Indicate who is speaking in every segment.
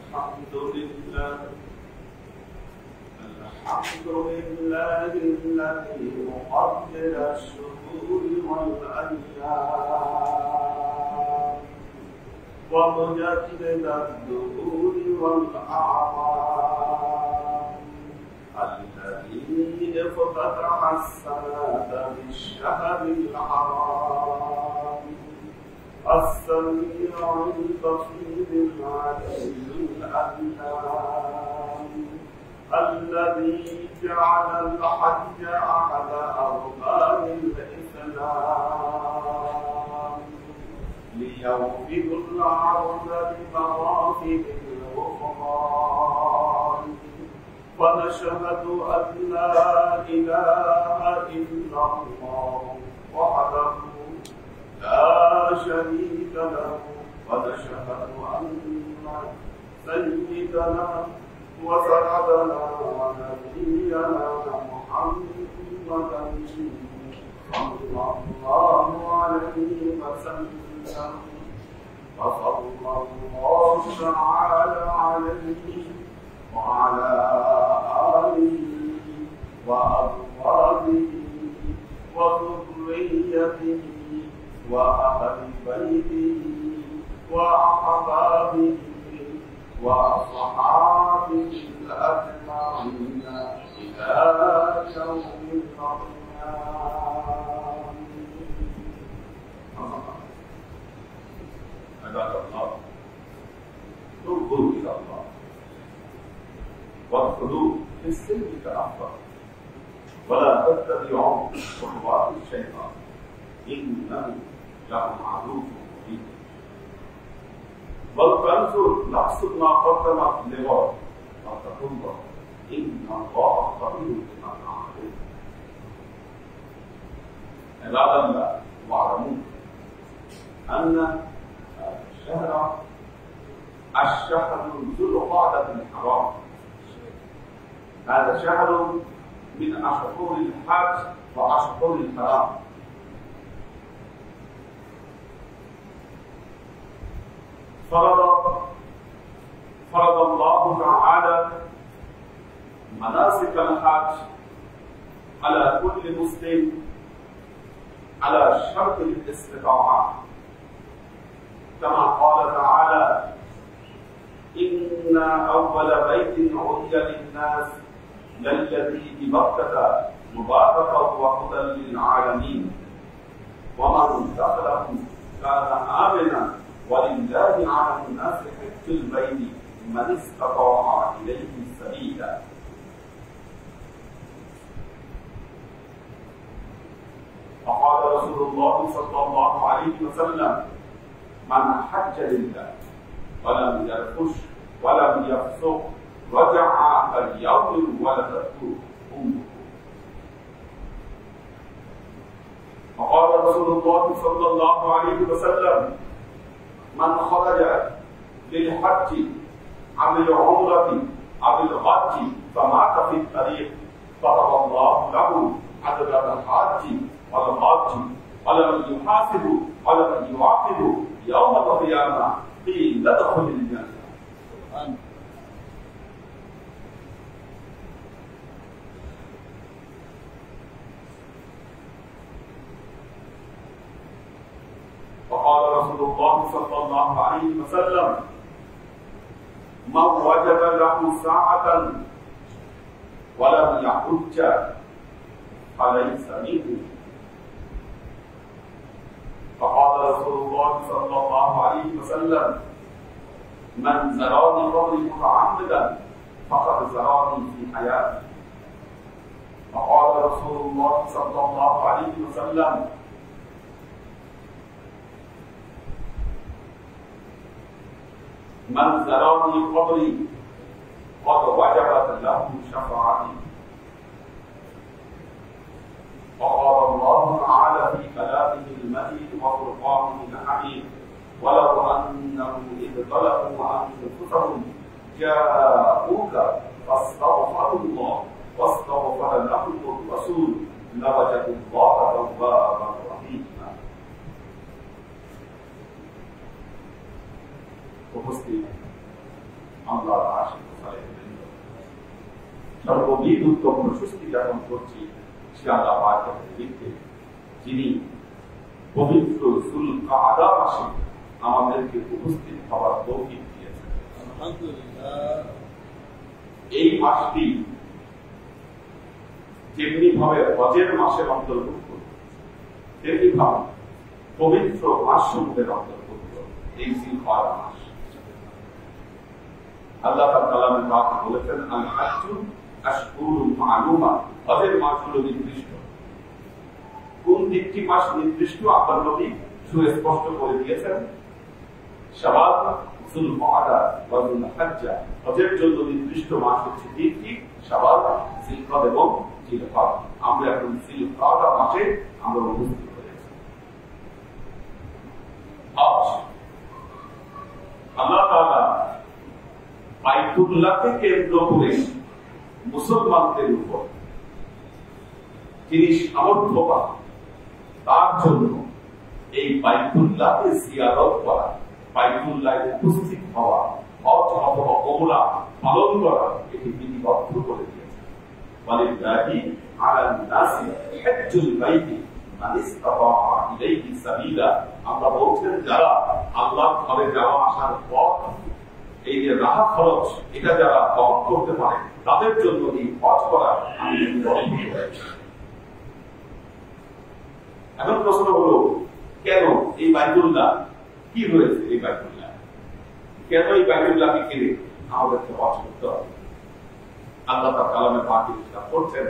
Speaker 1: الحمد لله الذي مقدر الشهور والأيام ومجدد الدهور والأعوام الذي افتتح السنة بالشهر الحرام السميع البصير العليم الأنام الذي جعل الحج أحد أركان الإسلام ليوفد العرض بمراتب الغفران ونشهد أن لا إله إلا الله وحده لا شريك له ونشهد أن سيدنا وسعدنا ونبينا محمدا صلى الله عليه وسلم وصلى الله تعالى عليه وعلى آله وأزواجه وذريته وأهل بيته وأحبابه وأصحابه الأجمعين إلى يوم القيامة. عباد الله، توبوا إلى الله وادخلوا في السلم كأفضل ولا تتبعوا خطوات الشيطان إنه لكم عدو مبين. ولتنظر نفس ما قدمت لغد واتقوا الله إن الله خبير بما تعملون. عباد الله، واعلموا أن الشهر ذو القعدة الحرام هذا شهر من أشهر الحج وأشهر الحرام. فرض الله تعالى مناسك الحج على كل مسلم على شرط الاستطاعة، كما قال تعالى: إن أول بيت عرج للناس للذي ببكة مباركا وهدى للعالمين ومن دخله كان آمنا ولله على الناس حج البيت من استطاع إليه سبيلا. فقال رسول الله صلى الله عليه وسلم: من حج لله ولم يرفث ولم يفسق رجع كاليوم ولدته أمه. وقال رسول الله صلى الله عليه وسلم: من خرج للحج أو العمرة أو الحج فمات في الطريق كتب الله له أجر الحج والحج ولم يحاسب ولم يعاقب يوم القيامة قيل ادخل الجنة. وقال رسول الله صلى الله عليه وسلم: من وجد له ساعة ولم يحج فليس منه. فقال رسول الله صلى الله عليه وسلم: من زراني قبري متعمدا فقد زراني في حياتي. فقال رسول الله صلى الله عليه وسلم: من زراني قبري قد وجبت له شفاعتي. وقال الله تعالى في كلامه المجيد وفرقانه الحميد: ولو أنهم إذ ظلموا أنفسهم جاءوك فاستغفروا الله واستغفر لهم الرسول لوجدوا الله توابا رحيما. উপস্থিত আল্লাহর আশিক সালেহবৃন্দ, সর্ববিধ উত্তম প্রশস্তি জ্ঞাপন করছি সে আল্লাহ পাকের নিমিত্তে, যিনি পবিত্র যুলকাদা মাসে আমাদেরকে উপস্থিত হওয়ার তৌফিক দিয়েছেন। এই মাসটি যেমনি ভাবে হজের মাসের অন্তর্ভুক্ত, তেমনি ভাবে পবিত্র মাসসমূহের অন্তর্ভুক্ত এই যুলকাদা মাস। আল্লাহ তাআলা কালামে পাক বলেছেন, আল হাজ্জু আশহুরুন মা'লুমাত, হজের মাসগুলো নির্দিষ্ট। কোন দিকটি মাস নির্দিষ্ট আল্লাহর নবী সুস্পষ্ট করে দিয়েছেন। শাওয়াল, যুলকাদা ওয়া যুলহিজ্জা, হজের জন্য নির্দিষ্ট মাস হচ্ছে তিনটি, শাওয়াল, জিলকদ এবং জিলহজ। আমরা এখন জিলকাদা মাসে আমরা উপস্থিত হয়েছি। আজ আল্লাহ তাআলা বাইতুল্লাহকে কেন্দ্র করে মুসলমানদের উপর যিনি সামর্থ্যবান, তার জন্য এই বাইতুল্লাহকে জিয়ারত করা, বাইতুল্লাহে উপস্থিত হওয়া, হজ অথবা ওমরা পালন করা, এটি বিধিবদ্ধ করে দিয়েছে। ওয়ালিল্লাহি আলান নাসি হাজ্জুল বাইতি মান ইসতাতা ইলাইহি সাবিলা। আমরা বলছেন যারা আল্লাহর ঘরে যাওয়া আসার পথ, এই যে রাহা খরচ, এটা যারা বহন করতে পারে তাদের জন্য এই হজ করা আমি বিধিবদ্ধ করেছি। এখন প্রশ্ন হলো, কেন এই বাইতুল্লাহ, কি রয়েছে এই বাইতুল্লাহ, কেন এই বাইতুল্লাহকে ঘিরে আমাদেরকে হজ করতে হবে? আল্লাহ তাআলা কালামে পাকে ইরশাদ করছেন,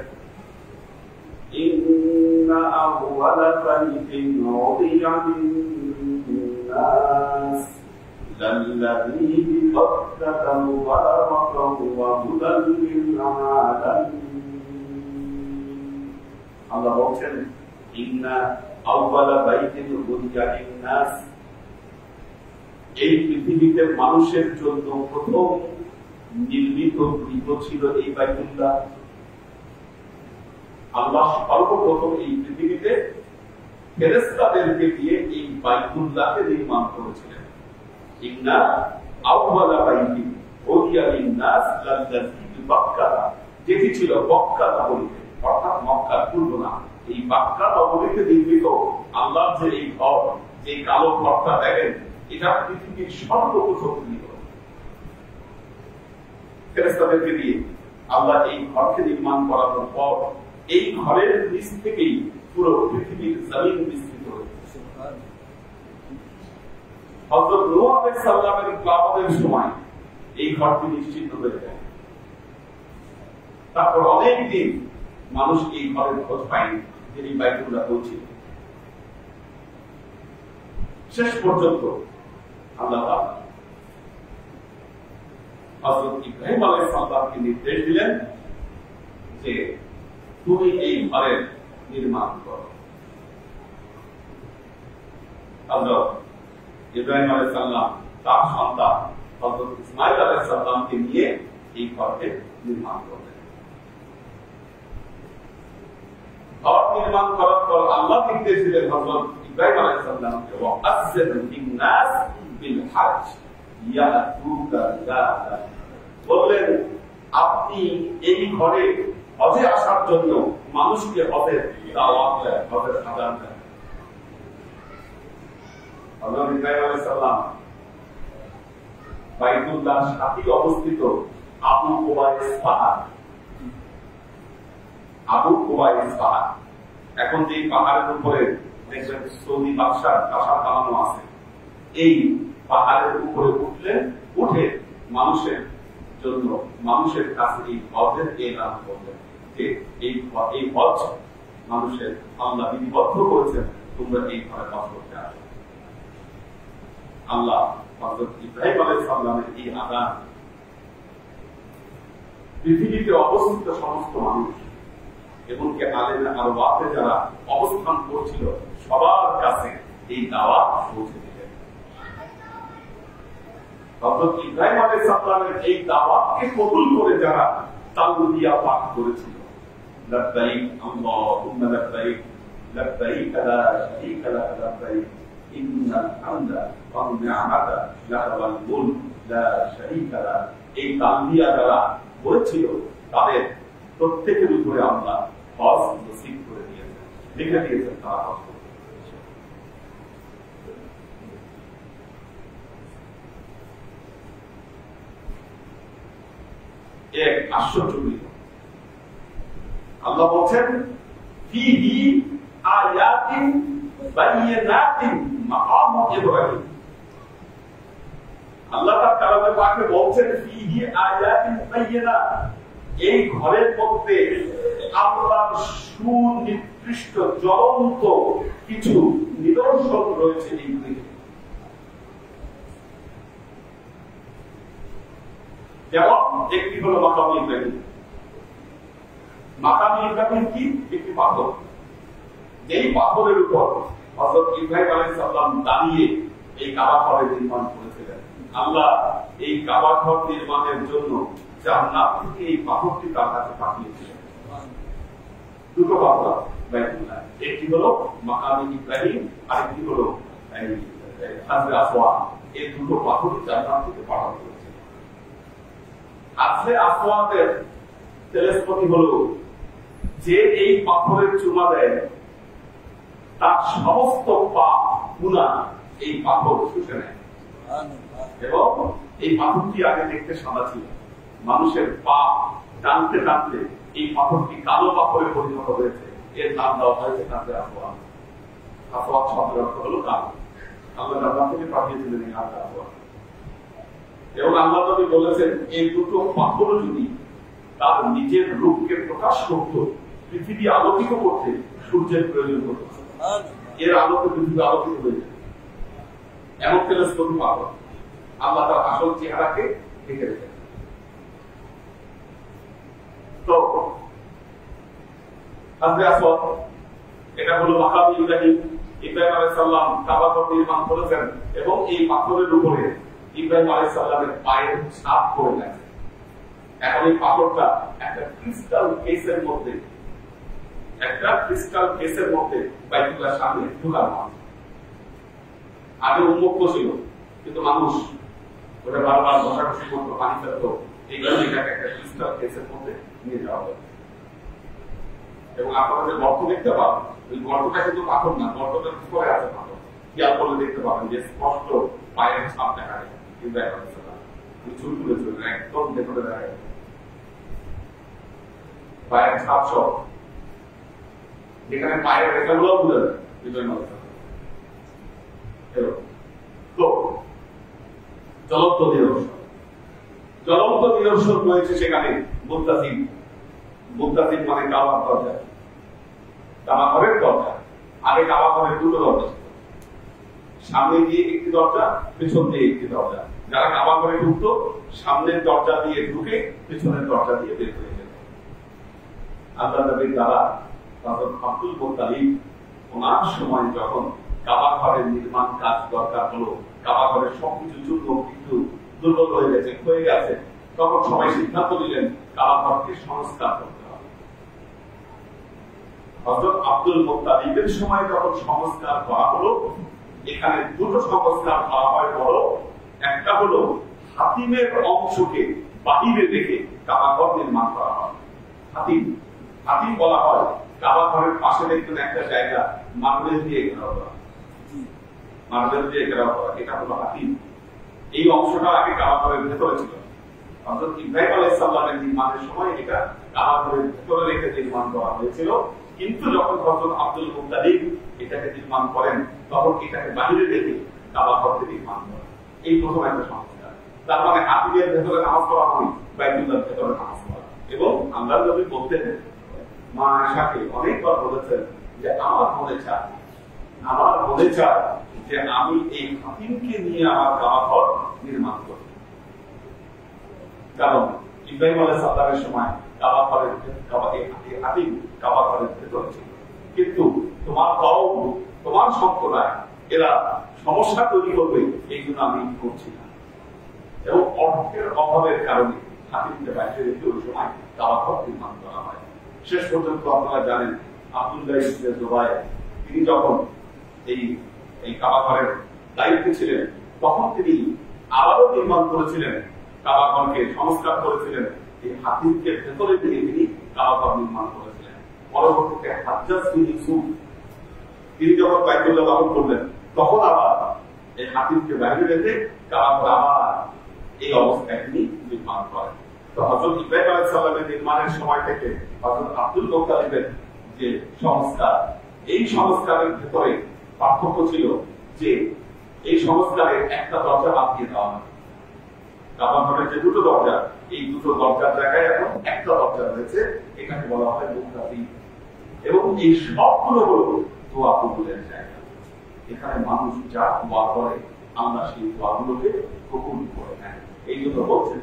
Speaker 1: ইন্না আউওয়ালা বাইতিন উযিয়া লিন-নাস লাল্লাযী বিবাক্কাতা মুবারাকান ওয়া হুদাল লিল-আলামিন। আল্লাহ বলছেন, ইন্না আউওয়ালা বাইতিন উযিয়া লিন-নাস, এই পৃথিবীতে মানুষের জন্য প্রথম নির্মিত গৃহ ছিল এই বাইতুল্লাহ। আল্লাহ সর্বপ্রথম এই পৃথিবীতে ফেরেশতাদেরকে দিয়ে এই বাইতুল্লাহকে নির্মাণ করেছিলেন। ইন্না আউওয়ালা বাইতিন উযিয়া লিন-নাস লাল্লাযী বিবাক্কাতা, যেটি ছিল মক্কা নগরীতে, অর্থাৎ মক্কার পূর্ব নাম। এই মক্কা নগরীতে নির্মিত আল্লাহর যে এই ঘর, যে কালো ঘরটা দেখেন, এটা পৃথিবীর সর্বপ্রথম গৃহ। ফেরেশতাদেরকে দিয়ে আল্লাহ এই ঘরকে নির্মাণ করার পর এই ঘরের নিচ থেকেই পুরো পৃথিবীর জমিন বিস্তৃত হয়েছে। হযরত নূহ আলাইহিস সালামের ইবাদতের সময় এই ঘরটি নিশ্চিত হয়ে যায়। তারপর অনেক দিন মানুষ এই ঘরের খোঁজ পায়নি, যিনি বাইতুল্লাহ পৌঁছিল। শেষ পর্যন্ত আল্লাহ তাআলা হযরত ইব্রাহিম আলাইহিস সালামকে নির্দেশ দিলেন যে তুমি এই ঘরের নির্মাণ করো। হযরত ইব্রাহিম আলাইহিস সালাম তার সন্তান হযরত ইসমাঈল আলাইহিস সালামকে নিয়ে এই ঘরকে নির্মাণ করলেন। ঘর নির্মাণ করার পর আল্লাহ নির্দেশ দিলেন হযরত ইব্রাহিম আলাইহিস সালামকে, ওয়া আযযান ফিন-নাস বিল হজ ইয়াতুকা রিজালা, বললেন আপনি এই ঘরে হজে আসার জন্য মানুষকে হজের দাওয়াত দেন, হজের আযান দেন। হযরত ইব্রাহিম আলাইহিস সালাম বাইতুল্লাহর সাথে অবস্থিত আবু কুবাইস পাহাড়, আবু কুবাইস পাহাড়, এখন যে পাহাড়ের উপরে দেখবেন সৌদি বাদশার প্রাসাদ বানানো আছে, এই পাহাড়ের উপরে উঠে মানুষের জন্য, মানুষের কাছে এই হজের এলান করলেন যে এই হজ মানুষের আল্লাহ বিধিবদ্ধ করেছেন, তোমরা এই ঘরে হজ করতে আসো। আল্লাহ হযরত ইব্রাহিম আলাইহিস সালামের এই আযান পৃথিবীতে অবস্থিত সমস্ত মানুষ এমনকি আলেমে আরবাতে যারা অবস্থান করছিল সবার কাছে এই দাওয়াত পৌঁছে দিলেন। হযরত ইব্রাহিম আলাইহিস সালামের এই দাওয়াতকে কবুল করে যারা তালবিয়া পাঠ করেছিল, লব্বাইক আল্লাহুম্মা লব্বাইক লব্বাইক লা শারীকা লাক লব্বাইক ইন্নাল হামদা ওয়ান নি'মাতা লাকা ওয়াল মুলক লা শারীকা লাক, এই তালবিয়া যারা বলেছিল তাদের প্রত্যেকের উপরে আমরা হজ নসিব করে দিয়েছেন, লিখে দিয়েছেন তারা হজ করতে। এক আশ্চর্য বিষয়, আল্লাহ বলছেন ফীহি আয়াতিন বাইয়িনাতিন মাকাম ইব্রাহিম। আল্লাহ তাআলা কালামে পাকে বলছেন ফীহি আয়াতিন বাইয়িনাত, এই ঘরের মধ্যে আল্লাহর সুনির্দিষ্ট জ্বলন্ত কিছু নিদর্শন রয়েছে। এইগুলি যেমন একটি হলো মাকাম ইব্রাহিম। মাকাম ইব্রাহিম কি? একটি পাথর। এই পাথরের উপর হযরত ইব্রাহিম আলাইহিস সালাম দাঁড়িয়ে এই কাবা ঘর নির্মাণ করেছিলেন। আল্লাহ এই কাবা ঘর নির্মাণের জন্য জান্নাত থেকে এই পাথরটি তার কাছে পাঠিয়েছিলেন। দুটো পাথর বাইতুল্লাহ, একটি হলো মাকাম ইব্রাহিম, আরেকটি হলো হাজরে আসওয়াদ। এই দুটো পাথরই জান্নাত থেকে পাঠানো হয়েছে। হাজরে আসওয়াদের তেজস্পতি হলো যে এই পাথরের চুমা দেয় তার সমস্ত পাপ গুনাহ এই পাথর শুষে নেয়। এবং এই পাথরটি আগে দেখতে সাদা ছিল, মানুষের পাপ টানতে টানতে এই পাথরটি কালো পাথরে পরিণত হয়েছে। এর নাম দেওয়া হয়েছে হাজরে আসওয়াদ। আসওয়াদ শব্দের অর্থ হলো কালো। আল্লাহ জান্নাত থেকে পাঠিয়েছিলেন এই হাজরে আসওয়াদ। এবং আল্লাহ নবী বলেছেন এই দুটো পাথর যদি তার নিজের রূপকে প্রকাশ করত, পৃথিবী আলোকিত করতে সূর্যের প্রয়োজন হতো, এর আলোকে পৃথিবী আলোকিত হয়ে যেত। এমন তেজস্পতি পাথর আল্লাহ তার আসল চেহারাকে ঢেকে রেখেছেন। তো হাজরে আসওয়াদ এটা হলো মাকাম ইব্রাহিম। ইব্রাহিম আলাইহিস সালাম কাবা ঘর নির্মাণ করেছেন এবং এই পাথরের উপরে ইব্রাহিম আলাইহিস সালামের পায়ের ছাপ পড়ে গেছে। এখন এই পাথরটা একটা ক্রিস্টাল কেসের মধ্যে বাইতুল্লাহর সামনে ঢুকানো আছে। আগে উন্মুক্ত ছিল, কিন্তু মানুষ ওটা বারবার ঘষাঘষি করতো, পানি ফেলতো, এই কারণে এটাকে একটা ক্রিস্টাল কেসের মধ্যে নিয়ে যাওয়া হয়। এবং আপনারা যে গর্ত দেখতে পাবেন, ওই গর্তটা কিন্তু পাথর না, গর্তটার উপরে আছে পাথর। খেয়াল করলে দেখতে পাবেন যে স্পষ্ট পায়ের ছাপ দেখা যায়। ইব্রাহিম আলাইহিস সালাম চুল তুলেছিল একদম ভেতরে দেখা যায় পায়ের ছাপ সহ, যেখানে পায়ের রেখাগুলো বুঝে যায়। তো জ্বলন্ত নিদর্শন রয়েছে সেখানে। মুত্তাসিম মানে কাবার দরজা, কাবা ঘরের দরজা। আগে কাবা ঘরের দুটো দরজা ছিল, সামনে দিয়ে একটি দরজা, পেছন দিয়ে একটি দরজা। যারা কাবা ঘরে ঢুকতো সামনের দরজা দিয়ে ঢুকে পেছনের দরজা দিয়ে বের হয়ে যেত। আল্লাহ নবীর দ্বারা হযরত আব্দুল মুত্তালিব ওনার সময় যখন কাবা ঘরের নির্মাণ কাজ দরকার হলো, কাবা ঘরের সবকিছু চূর্ণ কিন্তু দুর্বল হয়ে গেছে, তখন সবাই সিদ্ধান্ত নিলেন কাবা ঘরকে সংস্কার করতে হবে। হযরত আব্দুল মুত্তালিবের সময় যখন সংস্কার করা হলো, এখানে দুটো সংস্কার করা হয়। বড় একটা হলো হাতিমের অংশকে বাহিরে রেখে কাবা ঘর নির্মাণ করা হয়। হাতিম বলা হয় কাবা ঘরের পাশে দেখবেন একটা জায়গা মার্বেল দিয়ে ঘেরাও করা, এটা হলো হাতিম। এই অংশটা আগে কাবা ঘরের ভেতরে ছিল। হযরত ইব্রাহিম আলাইহিস সালামের নির্মাণের সময় এটা কাবা ঘরের ভেতরে রেখে নির্মাণ করা হয়েছিল, কিন্তু যখন হযরত আব্দুল মুত্তালিব এটাকে নির্মাণ করেন তখন এটাকে বাহিরে রেখে কাবা ঘরকে নির্মাণ করেন। এই প্রথম একটা সংস্কার। তার মানে হাতিমের ভেতরে নামাজ পড়া হয়, বাইতুল্লাহর ভেতরে নামাজ পড়া। এবং আল্লাহর নবী বলতেন, মা আয়েশাকে অনেকবার বলেছেন যে আমার মনে চায় যে আমি এই হাতিমকে নিয়ে আমার কাবা ঘর নির্মাণ করি। কারণ ইব্রাহিম আলাইহিস সালামের সময় কাবা ঘরের হাতিম কাবা ঘরের ভেতরে ছিল, কিন্তু তোমার কওম, তোমার সম্প্রদায় এরা সমস্যা তৈরি করবে, এই জন্য আমি করছি না। এবং অর্থের অভাবের কারণে হাতিমকে বাইরে রেখে ওই সময় কাবা ঘর নির্মাণ করা হয়। শেষ পর্যন্ত আপনারা জানেন আব্দুল্লাহ ইবনে জুবাইর তিনি যখন এই কাবা ঘরের দায়িত্বে ছিলেন তখন তিনি আবারও নির্মাণ করেছিলেন কাবাঘরকে সংস্কার করেছিলেন, এই হাতিমকে ভেতরে দিয়ে তিনি কাবাঘর নির্মাণ করেছিলেন। পরবর্তীতে হাজ্জাজ বিন ইউসুফ তিনি যখন বাইতুল্লাহ দখল করলেন, তখন আবার এই হাতিমকে বাইরে রেখে কাবাঘর আবার এই অবস্থায় তিনি নির্মাণ করেন। তো হযরত ইব্রাহিম আলাইহিস সালামের নির্মাণের সময় থেকে হযরত আব্দুল মুত্তালিবের যে সংস্কার, এই সংস্কারের ভেতরে পার্থক্য ছিল যে এই সংস্কারের একটা দরজা বাদ দিয়ে দেওয়া হয়। কাবাঘরের যে দুটো দরজা, এই দুটো দরজার জায়গায় এখন একটা দরজা রয়েছে, এটাকে বলা হয় মুক্তাদি। এবং এই সবগুলো হলো দোয়া কবুলের জায়গা। এখানে মানুষ যা দোয়া করে আমরা সেই দোয়াগুলোকে কবুল করে নেই। এই জন্য বলছেন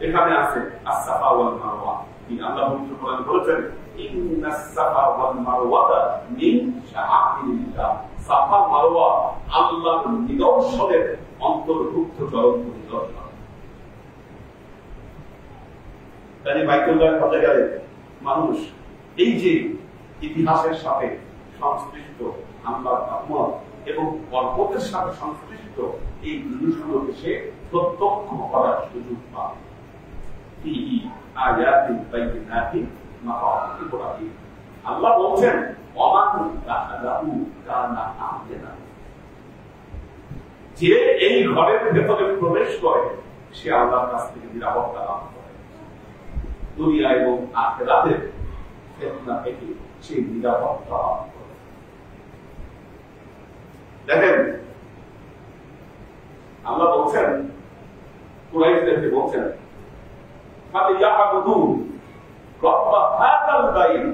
Speaker 1: এখানে আছে আস-সাফা ওয়াল মারওয়া। আল্লাহ পবিত্র কোরআনে বলেছেন ইন্নাস-সাফা ওয়াল মারওয়াতা মিন শাআইরিল্লাহ। সাফা মারওয়া আল্লাহর নিদর্শনের অন্তর্ভুক্ত জ্বলন্ত নিদর্শন। তাই বাইতুল্লাহ হজে গেলে মানুষ এই যে ইতিহাসের সাথে সংশ্লিষ্ট আল্লাহর রহমত এবং পর্বতের সাথে সংশ্লিষ্ট এই জিনিসগুলোকে সে প্রত্যক্ষ করার সুযোগ পায়। আল্লাহ বলছেন যে এই ঘরের ভেতরে প্রবেশ করে সে আল্লাহর কাছ থেকে নিরাপত্তা লাভ করে। দুনিয়া এবং আখিরাতে ফিতনা থেকে সে নিরাপত্তা লাভ করে। দেখেন আল্লাহ বলছেন, কুরাইশদেরকে বলছেন ফালিয়াবুদু রাব্ব হাযাল বাইত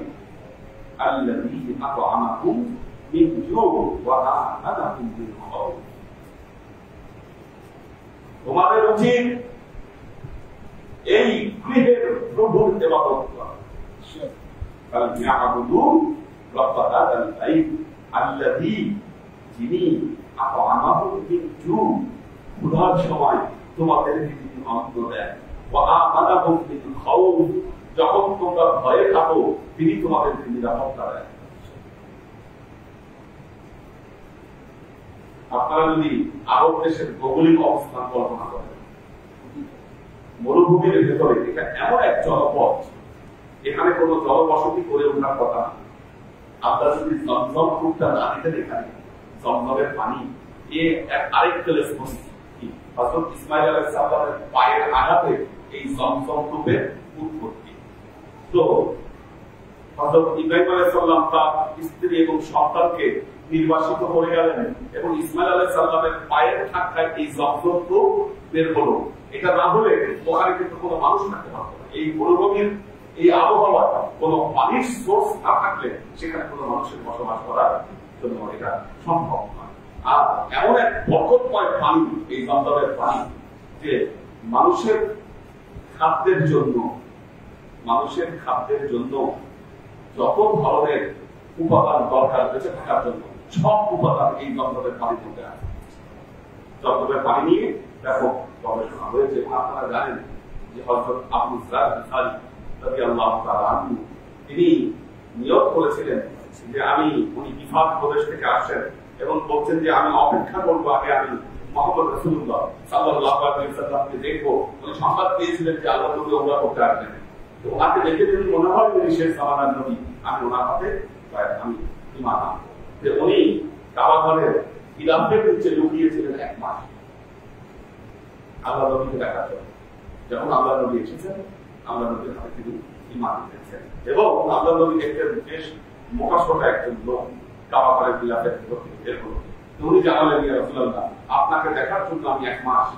Speaker 1: আল্লাযী আত'আমাহুম মিন জু' ওয়া আমানাহুম মিন খাউফ। তোমাদের উচিত এই গৃহের প্রভুর ইবাদত করা। ফালিয়াবুদু রাব্ব হাযাল বাইত আল্লাযী, যিনি আত'আমাহুম মিন জু', ক্ষুধার সময় তোমাদেরকে তিনি অন্ন দেন, ওয়া আমানাহুম মিন খাউফ, যখন তোমরা ভয়ে থাকো তিনি তোমাদেরকে নিরাপত্তা দেন। আপনারা যদি আরব দেশের ভৌগোলিক অবস্থান কল্পনা করেন, মরুভূমির ভেতরে এটা এমন এক জলপথ, এখানে কোন জলবসতি করে ওঠার কথা না। আপনারা যদি জমজম কূপটা না দিতেন, এখানে জমজমের পানি আরেক টেলিস্কোপ হযরত ইসমাঈল আলাইহিস সালামের পায়ের আঘাতে এই জমজম কূপের উৎপত্তি। তো হযরত ইব্রাহিম আলাইহিস সালাম তার স্ত্রী এবং সন্তানকে নির্বাসিত করে গেলেন এবং ইসমাঈল আলাইহিস সালামের পায়ের ধাক্কায় এই জমজম কূপ বের হলো। এটা না হলে ওখানে কিন্তু কোনো মানুষ থাকতে পারত না। এই মরুভূমির এই আবহাওয়া কোনো পানির সোর্স না থাকলে সেখানে কোনো মানুষের বসবাস করার জন্য এটা সম্ভব নয়। আর এমন এক বরকতময় পানি এই জমজমের পানি যে মানুষের খাদ্যের জন্য যত ধরনের উপাদান দরকার বেঁচে থাকার জন্য সব উপাদান এই জমজমের পানির মধ্যে আছে। জমজমের পানি নিয়ে ব্যাপক গবেষণা হয়েছে। আপনারা জানেন যে হযরত আবু যর গিফারী রাদিয়াল্লাহু তাআলা আনহু তিনি নিয়ত করেছিলেন যে উনি গিফার প্রদেশ থেকে আসেন এবং বলছেন যে আমি অপেক্ষা করবো, আগে আমি মুহাম্মদ রাসূলুল্লাহ সাল্লাল্লাহু আলাইহি ওয়াসাল্লামকে দেখবো। উনি সংবাদ পেয়েছিলেন যে আল্লাহ নবী ওমরা করতে আসবেন। তো ওনাকে দেখে যদি মনে হয় উনি শেষ জামানার নবী, আমি ওনার হাতে আমি ঈমান আনবো। যে উনি কাবাঘরের খিলাফের নিচে লুকিয়েছিলেন 1 মাস আল্লাহ নবীকে দেখার জন্য। যখন আল্লাহ নবী এসেছেন, আল্লাহ নবীর হাতে তিনি ঈমান এনেছেন এবং আল্লাহ নবী দেখতেন বেশ মোকাশোটা একজন লোক কাবাঘরের খিলাফের ভিতর থেকে বের হলো। উনি জানালেন, ইয়া রাসূলুল্লাহ, আপনাকে দেখার জন্য আমি 1 মাস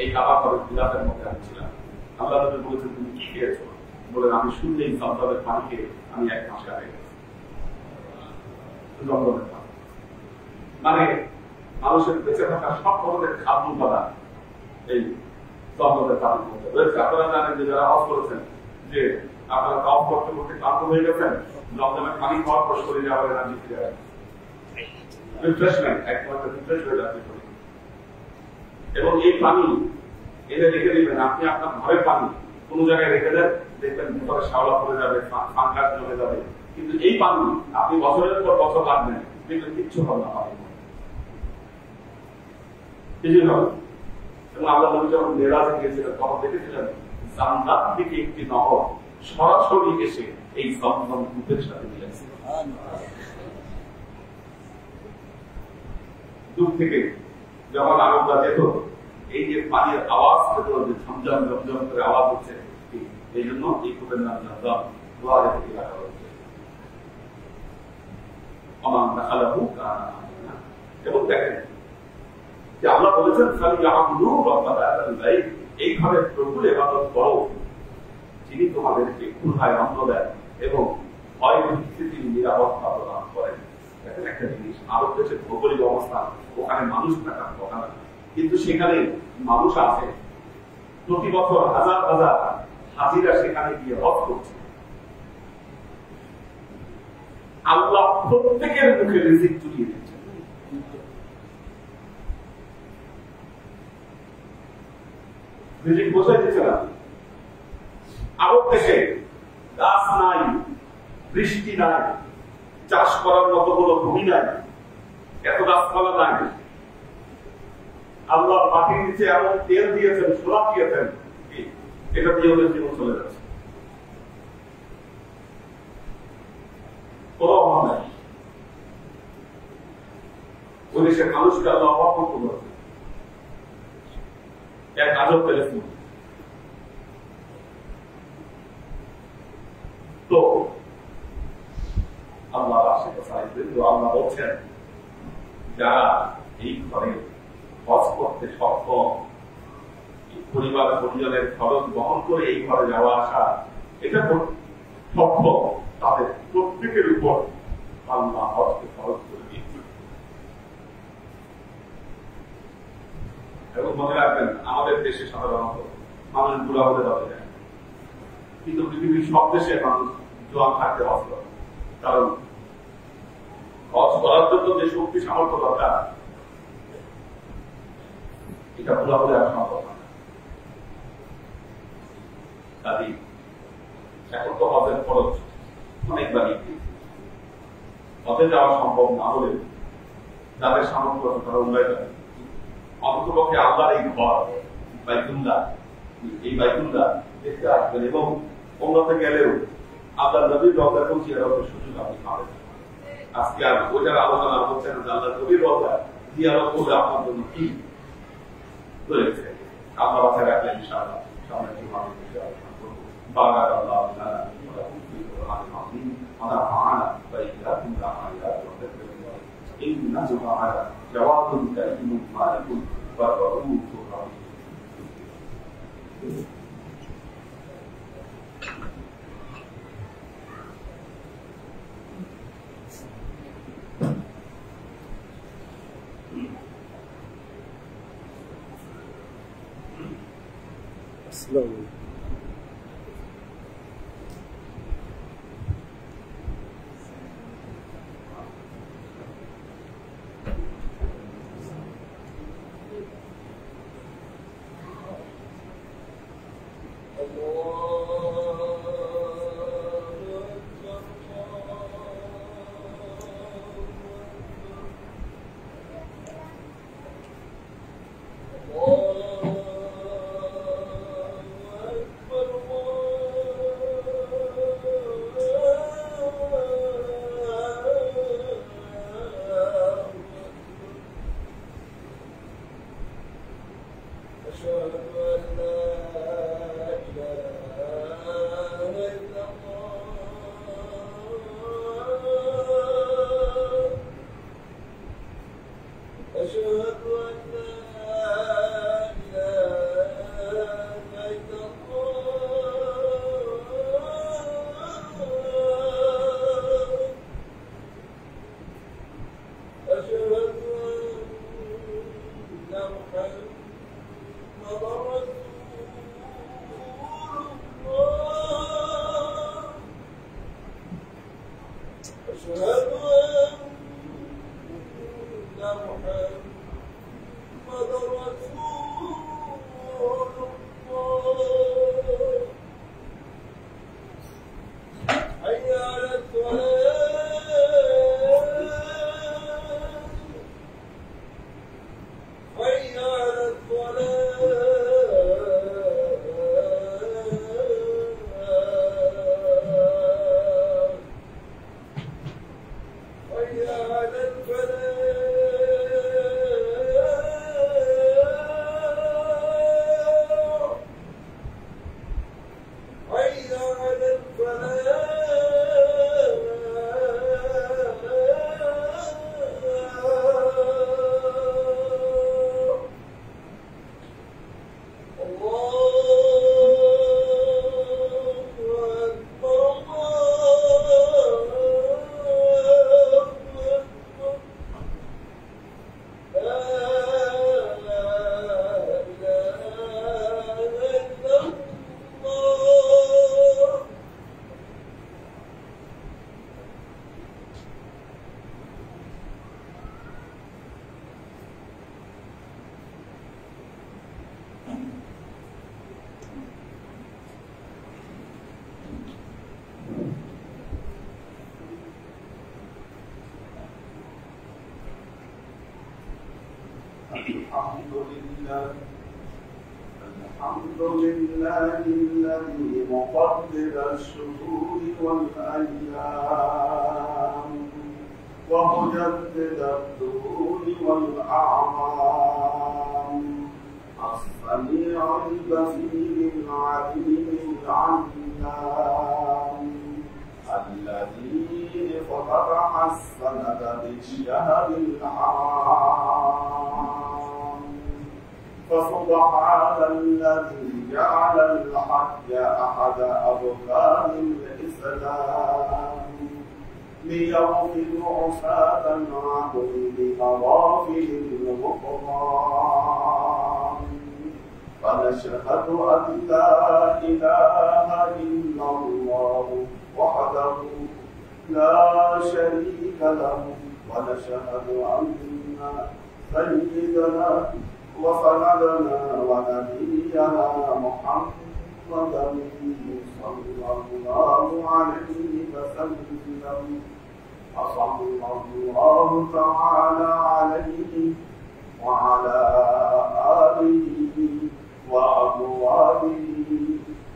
Speaker 1: এই কাবাঘরের খিলাফের মধ্যে ছিলাম। আল্লাহ নবী বলেছেন, তুমি কি খেয়েছো? বলেন, আমি শুনলেই জমজমের পানি খেয়ে আমি 1 মাস আগে গেছি। জমজমের পানি মানে মানুষের বেঁচে থাকার সব ধরনের খাদ্য উপাদান এই জমজমের পানির মধ্যে রয়েছে। আপনারা জানেন যে যারা হজ করেছেন যে আপনারা কাজ করতে করতে ক্লান্ত হয়ে গেছেন, জমজমের পানি খাওয়ার পর শরীরে আবার এনার্জি ফিরে আসে, রিফ্রেশমেন্ট, একমাত্র রিফ্রেশ হয়ে যাচ্ছে শরীর। এবং এই পানি এনে রেখে দিবেন, আপনি আপনার ঘরের পানি কোন জায়গায় রেখে দেন, দেখবেন ভিতরে শ্যাওলা পড়ে যাবে, ফাঙ্গাস জমে যাবে। কিন্তু এই পানি আপনি বছরের পর বছর রাখবেন, দেখবেন কিচ্ছু হবে না। পানি কিছুই হবে। এবং আল্লাহ নবী যখন মেরাজে গিয়েছিলেন তখন দেখেছিলেন জান্নাত থেকে একটি নহর সরাসরি এসে এই জমজম কূপের সাথে মিলেছে। দূর থেকে যখন আরবরা যেত এই যে পানির আওয়াজ পেত, যে ঝমঝম ঝমঝম করে আওয়াজ হচ্ছে, এই জন্য এই কূপের নাম ঝমঝম দুয়ারে থেকে রাখা হচ্ছে। এবং দেখেন যে আল্লাহ বলেছেন এই ঘরে প্রভুর ইবাদত করো যিনি তোমাদেরকে ক্ষুধায় অন্ন দেন এবং ভয় পরিস্থিতির নিরাপত্তা প্রদান করেন। দেখেন একটা জিনিস, আরব দেশের ভৌগোলিক অবস্থান, ওখানে মানুষ থাকার কথা না, কিন্তু সেখানে মানুষ আছে। প্রতি বছর হাজার হাজার হাজিরা সেখানে গিয়ে হজ করছে। আল্লাহ প্রত্যেকের মুখে রিজিক তুলিয়ে দিচ্ছে। রিজিক বোঝাই দিচ্ছে না। আরব দেশে গাছ নাই, বৃষ্টি নাই, চাষ করার মতো কোনো ভূমি নাই, এত গাছপালা নাই। আল্লাহ মাটির নিচে এমন তেল দিয়েছেন, সোলা দিয়েছেন, এটা দিয়ে ওদের জীবন চলে যাচ্ছে, কোনো অভাব নাই। ওই দেশের মানুষকে আল্লাহ অভাব মুক্ত করেছে। এক আজব টেলিফোন তো আল্লাহ আল্লাহ বলছেন যারা এই ঘরে হজ করতে সক্ষম, পরিবার পরিজনের খরচ বহন করে এই ঘরে যাওয়া আসা এটা সক্ষম, তাদের প্রত্যেকের উপর আল্লাহ হজকে খরচ করে দিয়েছে। এবং মনে রাখবেন আমাদের দেশে সাধারণত মানুষ বুড়া হতে যাবে না, কিন্তু পৃথিবীর সব দেশে মানুষ জোয়ান থাকতে হজ করে। কারণ হজ করার জন্য যে শক্তি সামর্থ্য দরকার এটা বুড়া হলে আর সম্ভব না। কাজী এখন তো হজের খরচ অনেক বাড়িয়ে দিয়েছে। হজে যাওয়া সম্ভব না হলে যাদের সামর্থ্য আছে তারা উল্লাই যাবে। অন্ততপক্ষে আল্লাহর এই ঘর বাইতুল্লাহ, এই বাইতুল্লাহ দেখতে আসবেন এবং ওমরাতে গেলেও আল্লাহ নবীর রওজা পৌঁছিয়ে যাওয়ার সুযোগ আপনি পাবেন। আজকে আর ওইটার আলোচনা হচ্ছে না যে আল্লাহ নবীর রওজা জিয়ারত করে আপনার জন্য কি রয়েছে। আল্লাহ বাছাই রাখলে ইনশাআল্লাহ সামনে জীবনে আলোচনা করবো। বারাকাল্লাহু লানা ওয়া লাকুম ফিল কুরআনিল আযীম ওয়া নাফা'না বাইয়াকুম আয়াতিহি ওয়া তাকবীরুল্লাহ ইন্নাহু তাআলা জাওয়াদুন কারীমুন মালিকুন ওয়া রাউফুর রাহিম।
Speaker 2: Slowly.
Speaker 3: وإذا
Speaker 1: الحمد لله الذي مقدر الشهور والأيام ومجدد الدهور والأعمام السميع البصير العليم العلام الذي فتح السند بالشهر الحرام فسبحان الذي جعل الحج أحد أركان الإسلام ليغفر عصاة العدل بمغافر الغفران فنشهد أن لا إله إلا الله وحده لا شريك له ونشهد أن سيدنا وسندنا ونبينا محمدا صلى الله عليه وسلم وصلى الله تعالى عليه وعلى آله وأزواجه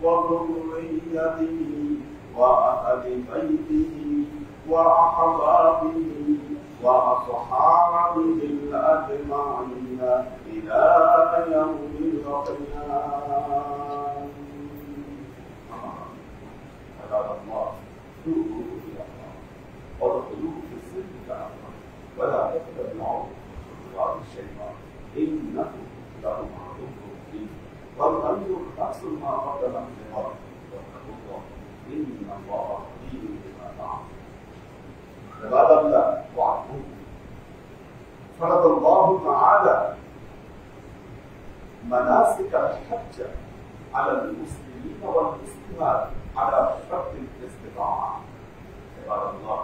Speaker 1: وذريته وأهل بيته وأحبابه وأصحابه الأجمعين إلى يوم القيامة. عباد الله توبوا إلى الله وادخلوه في السلم كأمر ولا تتبعوا خطوات الشيطان إنه لكم عدو مبين والأمر نفس ما قدمت لغد واتقوا الله إن الله خبير بما تعملون. عباد الله واعلموا فرض الله تعالى مناسك الحج على المسلمين والمسلمات على شرط الاستطاعة. عباد الله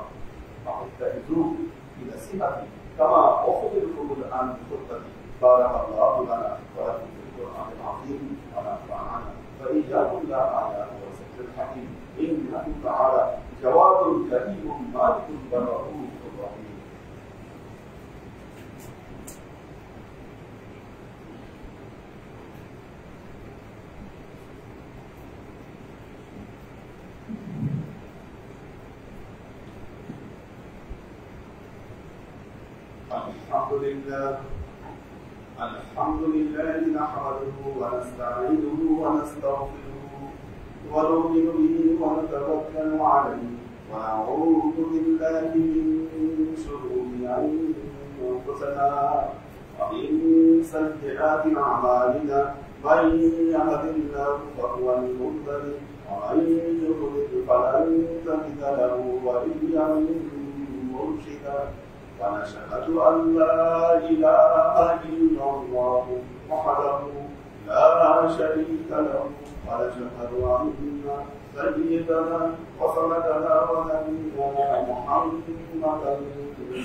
Speaker 1: فاتخذوا بنصيحتي كما أخبركم الآن بخطتي. بارك الله لنا ولكم في القرآن العظيم ونفعنا فإياكم لا آيات وذكر الحكيم إنه تعالى جواد كريم مالك رؤوف رحيم. الحمد لله نحمده ونستعينه ونستغفره ونؤمن به ونتوكل عليه ونعوذ بالله من شرور أنفسنا ومن سيئات أعمالنا من يهد الله فهو المهتد ومن يضلل فلن تجد له وليا مرشدا ونشهد أن لا إله إلا الله وحده لا شريك له ونشهد أن سيدنا وسندنا ونبينا محمدا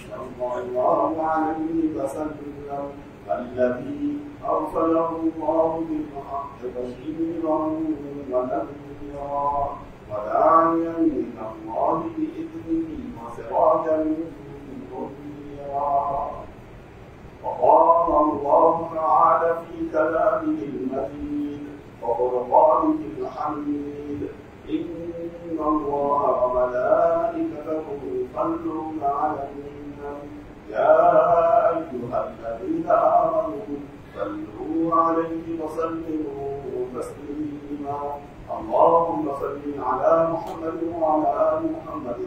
Speaker 1: صلى الله عليه وسلم الذي أرسله الله بالحق بشيرا ونذيرا وداعيا إلى الله بإذنه وسراجا وقال الله تعالى في كلامه المجيد وقرآنه الحميد إن الله وملائكته يصلون على النبي يا أيها الذين آمنوا صلوا عليه وسلموا تسليما. اللهم صل على محمد وعلى آل محمد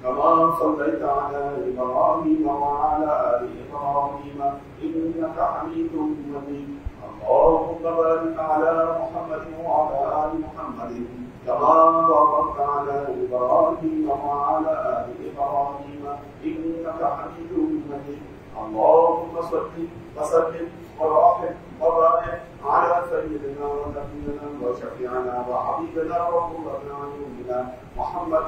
Speaker 1: كما صليت على إبراهيم وعلى آل إبراهيم إنك حميد مجيد. اللهم بارك على محمد وعلى آل محمد كما باركت على إبراهيم وعلى آل إبراهيم إنك حميد مجيد. اللهم صل وسلم ورحم وبارك على سيدنا ونبينا وشفيعنا وحبيبنا وقرة أعيننا محمد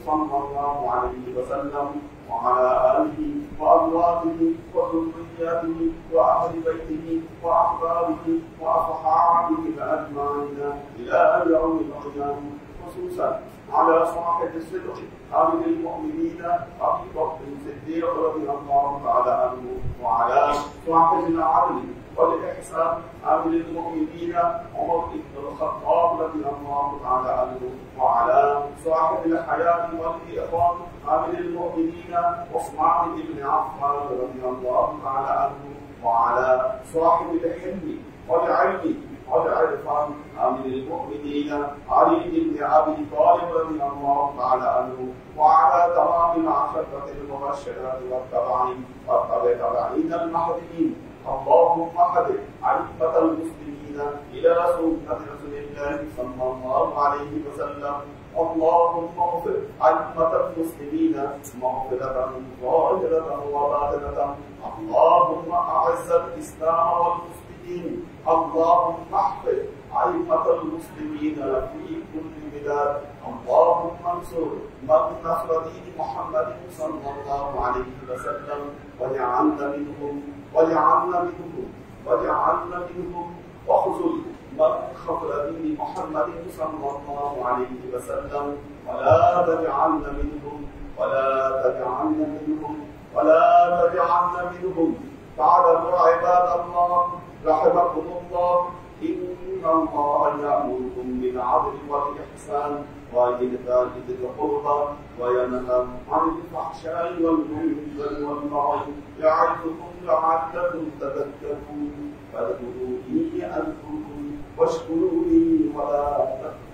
Speaker 1: صلى الله عليه وسلم وعلى آله وأزواجه وذرياته وأهل بيته وأحبابه وأصحابه أجمعين إلى يوم القيامة. خصوصا على صاحب الصدق أمير المؤمنين أبي بكر الصديق رضي الله تعالى عنه وعلى صاحب العدل والإحسان أمير المؤمنين عمر بن الخطاب رضي الله تعالى عنه، وعلى صاحب الحياة والإخوان أمير المؤمنين عثمان بن عفان رضي الله تعالى عنه، وعلى صاحب الحلم والعلم والعرفان أمير المؤمنين علي بن أبي طالب رضي الله تعالى عنه، وعلى تمام العشرة المبشرين والتابعين المهديين. اللهم اهد أئمة المسلمين إلى سنة رسول الله صلى الله عليه وسلم. اللهم اغفر أئمة المسلمين مغفرة ظاهرة وباطنة. اللهم أعز الإسلام والمسلمين. اللهم احفظ أئمة المسلمين في كل بلاد. اللهم انصر من نصر دين محمد صلى الله عليه وسلم، واجعلنا منهم واخذل من خذل دين محمد صلى الله عليه وسلم، ولا تجعلنا منهم. تعالوا عباد الله رحمكم الله، إن الله يأمركم بالعدل والإحسان وإيتاء ذي القربى وينهى عن الفحشاء والمنكر والبغي يعظكم لعلكم تذكرون. فاذكروني أذكركم واشكروا لي ولا تكفرون.